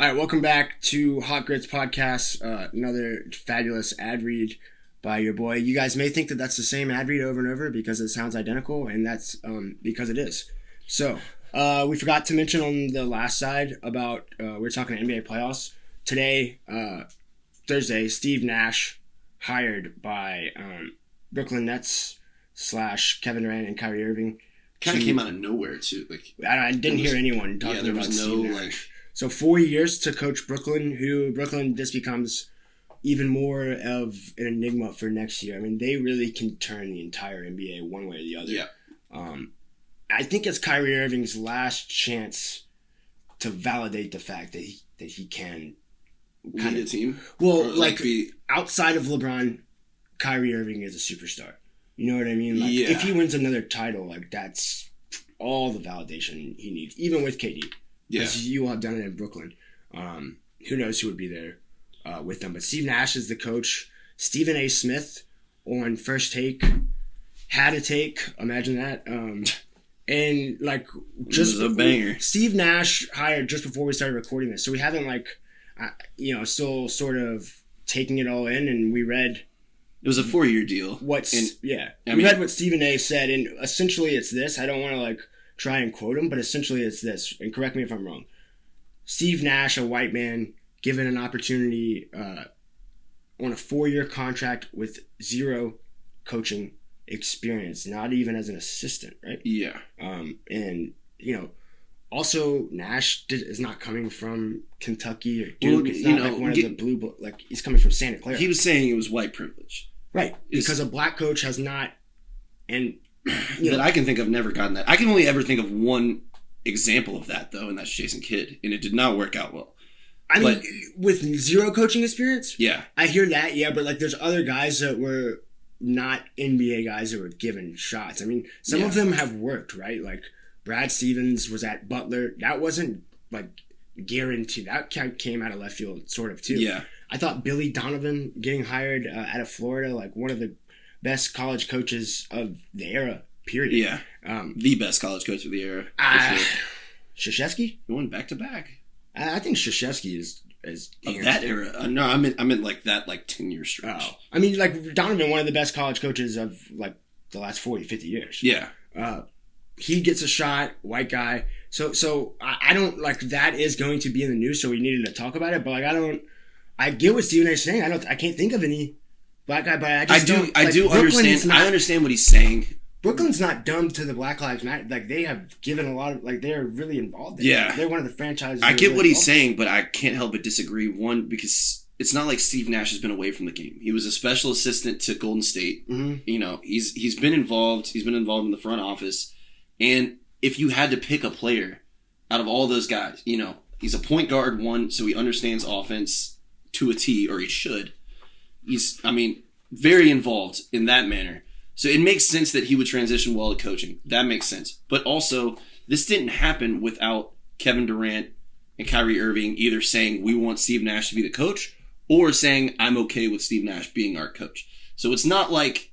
All right, welcome back to Hot Grits Podcast. Another fabulous ad read by your boy. You guys may think that that's the same ad read over and over because it sounds identical, and that's because it is. So, we forgot to mention on the last side about we're talking NBA playoffs. Today, Thursday, Steve Nash, hired by Brooklyn Nets / Kevin Durant and Kyrie Irving. Kind of came out of nowhere, too. I didn't hear anyone talking about Steve Nash. So 4 years to coach Brooklyn, this becomes even more of an enigma for next year. I mean, they really can turn the entire NBA one way or the other. Yeah. I think it's Kyrie Irving's last chance to validate the fact that he can lead a team. Well, outside of LeBron, Kyrie Irving is a superstar. You know what I mean? If he wins another title, that's all the validation he needs, even with KD. Because you all have done it in Brooklyn. Who knows who would be there with them. But Steve Nash is the coach. Stephen A. Smith on First Take had a take. Imagine that. And just a banger. Steve Nash hired just before we started recording this. So we haven't still sort of taking it all in. And we read. It was a 4-year deal. We read what Stephen A. said. And essentially it's this. I don't want to try and quote him, but essentially it's this, and correct me if I'm wrong. Steve Nash, a white man, given an opportunity on a 4-year contract with 0 coaching experience, not even as an assistant, right? Yeah. And, also Nash is not coming from Kentucky or Duke. It's not one of the blue, he's coming from Santa Clara. He was saying it was white privilege. Right. Because a black coach has not, and that I can think of never gotten that. I can only ever think of one example of that, though, and that's Jason Kidd, and it did not work out well. I mean, with 0 coaching experience? Yeah. I hear that, but there's other guys that were not NBA guys that were given shots. I mean, some of them have worked, right? Brad Stevens was at Butler. That wasn't, guaranteed. That came out of left field, sort of, too. Yeah. I thought Billy Donovan getting hired out of Florida, one of the best college coaches of the era, period. Yeah. The best college coach of the era. Krzyzewski? He won back-to-back. I think Krzyzewski is of that era. No, I meant that 10-year stretch. Oh. I mean, Donovan, one of the best college coaches of the last 40, 50 years. Yeah. He gets a shot, white guy. So I don't that is going to be in the news, so we needed to talk about it, but I get what Stephen A. is saying. I can't think of any black guy, but I do understand. I understand what he's saying. Brooklyn's not dumb to the Black Lives Matter. They have given a lot of they're really involved in it. Yeah. They're one of the franchises. I get what he's saying, but I can't help but disagree. One, because it's not like Steve Nash has been away from the game. He was a special assistant to Golden State. Mm-hmm. He's been involved. He's been involved in the front office. And if you had to pick a player out of all those guys, he's a point guard, so he understands offense to a T, or he should. He's, very involved in that manner. So it makes sense that he would transition well to coaching. That makes sense. But also, this didn't happen without Kevin Durant and Kyrie Irving either saying, we want Steve Nash to be the coach, or saying, I'm okay with Steve Nash being our coach. So it's not like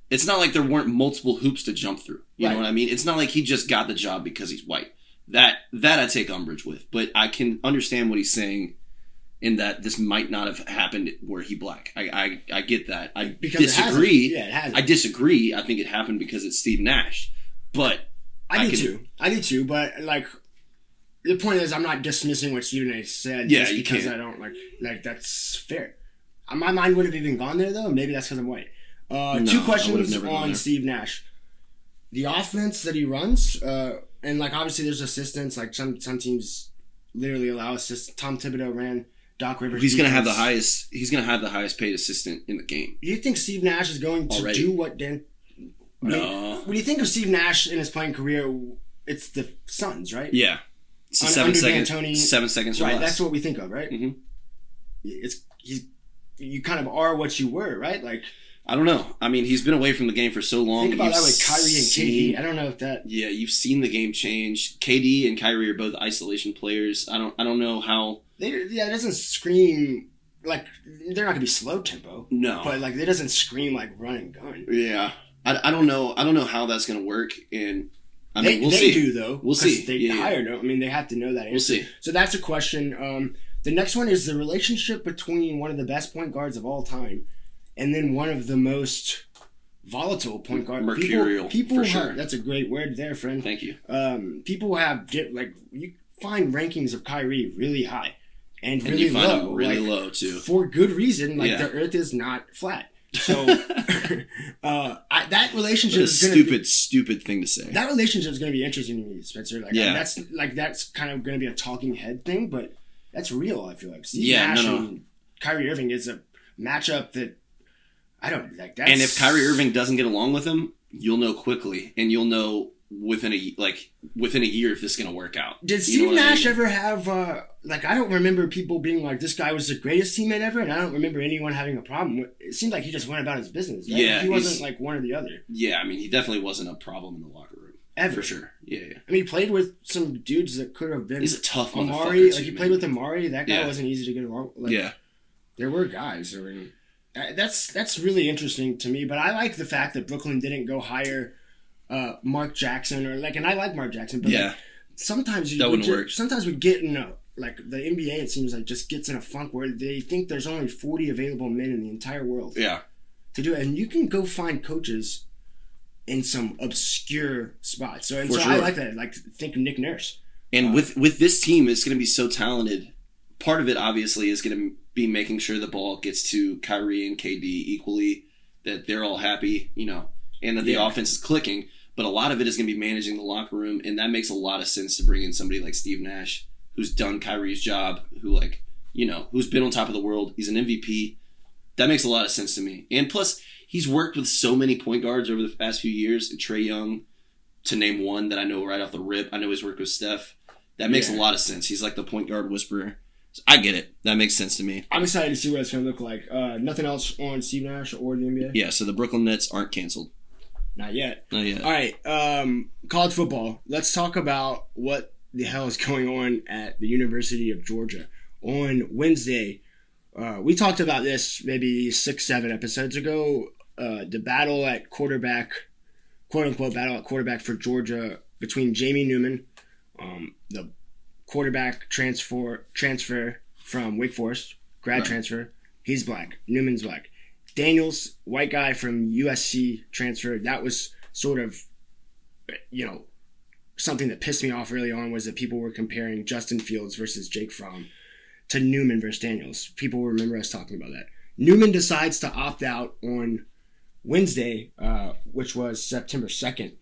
there weren't multiple hoops to jump through. You know what I mean? It's not like he just got the job because he's white. That I take umbrage with. But I can understand what he's saying in that this might not have happened were he black. I get that. I disagree. It hasn't. I disagree. I think it happened because it's Steve Nash. But I do too. But the point is, I'm not dismissing what Stephen A. said. Yeah, just because I don't that's fair. My mind would have even gone there though. Maybe that's because I'm white. 2 questions on Steve Nash. The offense that he runs, and obviously there's assistants. Some teams literally allow assistants. Tom Thibodeau ran Doc Rivers. He's going to have the highest. He's going to have the highest paid assistant in the game. Do you think Steve Nash is going to do what Dan? No. When you think of Steve Nash in his playing career, it's the Suns, right? Yeah. It's 7 seconds or right, less. That's what we think of, right? Mm-hmm. You kind of are what you were, right? I don't know. He's been away from the game for so long. Think about that with Kyrie and KD. I don't know if that. Yeah, you've seen the game change. KD and Kyrie are both isolation players. I don't know how. It doesn't scream they're not gonna be slow tempo. No, but it doesn't scream run and gun. Yeah, I don't know. I don't know how that's gonna work, and I mean, we'll see. They do, though. We'll see. They hired him. I mean, they have to know that. We'll see. So that's a question. The next one is the relationship between one of the best point guards of all time and then one of the most volatile point guards. Mercurial, people for sure. That's a great word there, friend. Thank you. People have, you find rankings of Kyrie really high and really you find low. Them really low, too. For good reason. Like, the earth is not flat. So that relationship is stupid thing to say. That relationship is going to be interesting to me, Spencer. That's kind of going to be a talking head thing, but that's real. I feel like Steve Nash and Kyrie Irving is a matchup that I don't like. And if Kyrie Irving doesn't get along with him, you'll know quickly, and you'll know within a year if this is going to work out. Did Steve Nash ever have I don't remember people being like, this guy was the greatest teammate ever, and I don't remember anyone having a problem. It seemed like he just went about his business. Right? Yeah, he wasn't like one or the other. Yeah, I mean, he definitely wasn't a problem in the locker room. Ever. For sure. Yeah. I mean, he played with some dudes that could have been. He's a tough Amari. motherfucker. He played with Amari. That guy wasn't easy to get along. There were guys. I mean, that's really interesting to me. But I like the fact that Brooklyn didn't go hire Mark Jackson and I like Mark Jackson. But sometimes that wouldn't work. Sometimes we get in the NBA. It seems like just gets in a funk where they think there's only 40 available men in the entire world. Yeah. To do it, and you can go find coaches in some obscure spots. So sure. I like that. Like, think of Nick Nurse. And with this team, it's going to be so talented. Part of it, obviously, is going to be making sure the ball gets to Kyrie and KD equally, that they're all happy, and that the offense is clicking. But a lot of it is going to be managing the locker room, and that makes a lot of sense to bring in somebody like Steve Nash, who's done Kyrie's job, who's been on top of the world. He's an MVP. That makes a lot of sense to me. And plus, he's worked with so many point guards over the past few years, and Trae Young, to name one that I know right off the rip. I know he's worked with Steph. That makes a lot of sense. He's like the point guard whisperer. So I get it. That makes sense to me. I'm excited to see what it's going to look like. Nothing else on Steve Nash or the NBA? Yeah, so the Brooklyn Nets aren't canceled. Not yet. Not yet. All right, college football. Let's talk about what the hell is going on at the University of Georgia. On Wednesday, we talked about this maybe 6-7 episodes ago. The battle at quarterback, quote-unquote battle at quarterback for Georgia between Jamie Newman, the quarterback transfer from Wake Forest, grad transfer. He's black. Newman's black. Daniels, white guy from USC transfer. That was sort of, something that pissed me off early on was that people were comparing Justin Fields versus Jake Fromm to Newman versus Daniels. People remember us talking about that. Newman decides to opt out on Wednesday, which was September 2nd,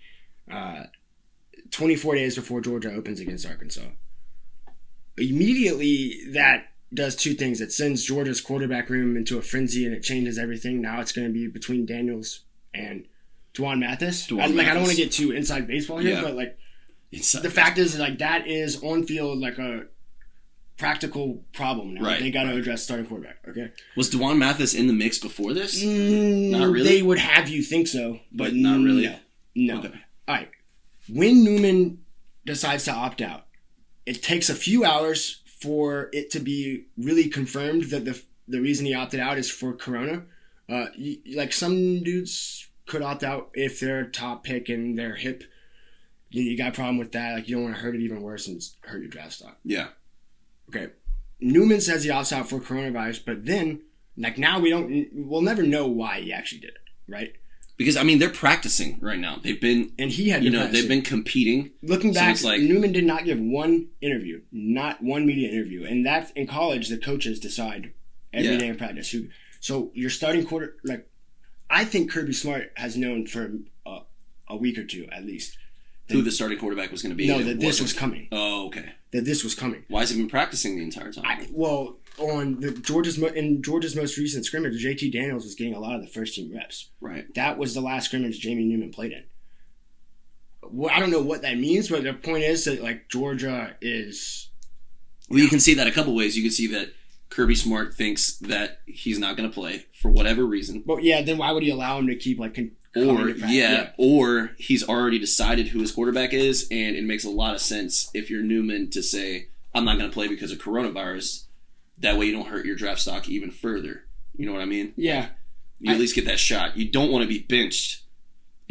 24 days before Georgia opens against Arkansas. Immediately, that does two things. It sends Georgia's quarterback room into a frenzy, and it changes everything. Now it's going to be between Daniels and Dwan Mathis. I don't want to get too inside baseball here, but the fact is, that is on field a practical problem now. Right, they got to address starting quarterback. Okay. Was Dwan Mathis in the mix before this? Not really. They would have you think so, but not really. No. Okay. All right. When Newman decides to opt out, it takes a few hours for it to be really confirmed that the reason he opted out is for Corona. Some dudes could opt out if they're a top pick and they're hip. You got a problem with that. You don't want to hurt it even worse and hurt your draft stock. Yeah. Okay. Newman says he opts out for coronavirus, but then, now we'll never know why he actually did it, right? Because, they're practicing right now. They've been... And he had been they've been competing. Looking back, Newman did not give one interview, not one media interview. And that's in college, the coaches decide every day in practice. So your starting quarter... I think Kirby Smart has known for a week or two, at least. Who the starting quarterback was going to be. No, that this was coming. Oh, okay. That this was coming. Why has he been practicing the entire time? In Georgia's most recent scrimmage, JT Daniels was getting a lot of the first team reps. Right. That was the last scrimmage Jamie Newman played in. Well, I don't know what that means, but the point is that Georgia is. Well, you can see that a couple ways. You can see that Kirby Smart thinks that he's not going to play for whatever reason. Well, yeah. Then why would he allow him to keep or he's already decided who his quarterback is, and it makes a lot of sense if you're Newman to say, I'm not going to play because of coronavirus. That way you don't hurt your draft stock even further. You know what I mean? Yeah. You at least get that shot. You don't want to be benched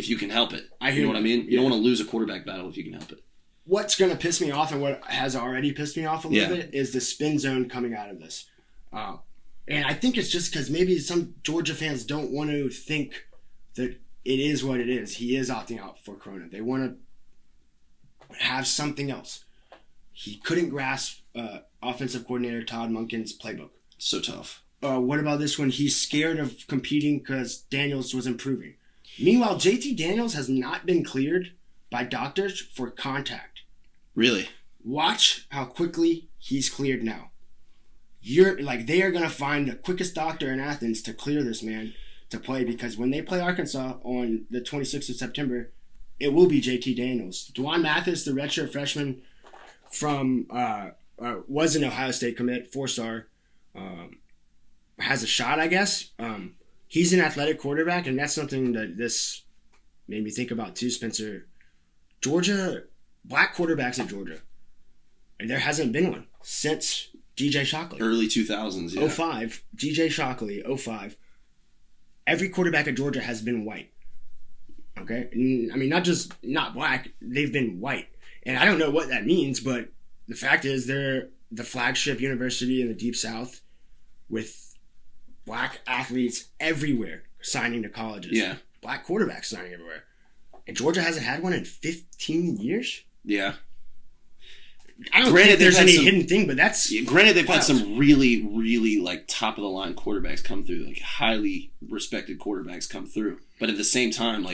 if you can help it. I hear you know what I mean? You don't want to lose a quarterback battle if you can help it. What's going to piss me off, and what has already pissed me off a little bit, is the spin zone coming out of this. And I think it's just because maybe some Georgia fans don't want to think that it is what it is. He is opting out for Corona. They want to have something else. He couldn't grasp offensive coordinator Todd Monken's playbook. So tough. What about this one? He's scared of competing because Daniels was improving. Meanwhile, JT Daniels has not been cleared by doctors for contact. Really? Watch how quickly he's cleared now. They are going to find the quickest doctor in Athens to clear this man to play, because when they play Arkansas on the 26th of September, it will be JT Daniels. Dwan Mathis, the redshirt freshman from was an Ohio State commit, 4-star, has a shot, I guess. He's an athletic quarterback, and that's something that this made me think about too, Spencer. Georgia, black quarterbacks at Georgia, and there hasn't been one since DJ Shockley. Early 2000s, yeah. 05, DJ Shockley, 05. Every quarterback at Georgia has been white. Okay? I mean, not black, they've been white. And I don't know what that means, but the fact is they're the flagship university in the Deep South with black athletes everywhere signing to colleges. Yeah. Black quarterbacks signing everywhere. And Georgia hasn't had one in 15 years? Yeah. I don't think there's any hidden thing, but that's... Yeah, granted, they've had some really, really, top-of-the-line quarterbacks come through. Highly respected quarterbacks come through. But at the same time,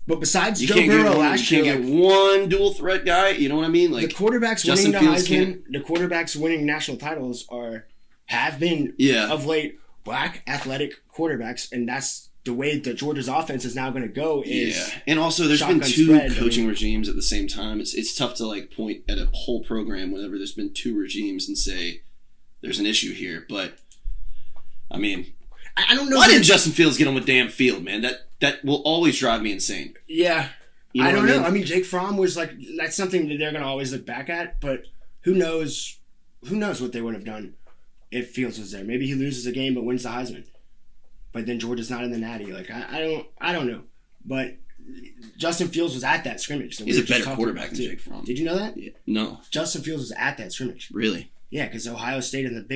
But besides Joe Burrow last year... You can't get one dual-threat guy, you know what I mean? The quarterbacks winning the Heisman, the quarterbacks winning national titles have been, of late, black athletic quarterbacks, and that's the way that Georgia's offense is now going to go. And also there's been two coaching regimes at the same time. It's tough to point at a whole program whenever there's been two regimes and say there's an issue here. But I mean, I don't know. Why didn't Justin Fields get on the damn field, man? That will always drive me insane. Yeah, I don't know. I mean, Jake Fromm was that's something that they're going to always look back at. But who knows? Who knows what they would have done if Fields was there? Maybe he loses a game but wins the Heisman. But then Georgia's not in the Natty. I don't know. But Justin Fields was at that scrimmage. He's a better quarterback than Jake Fromm. Did you know that? Yeah. No. Justin Fields was at that scrimmage. Really? Yeah, because Ohio State in the Big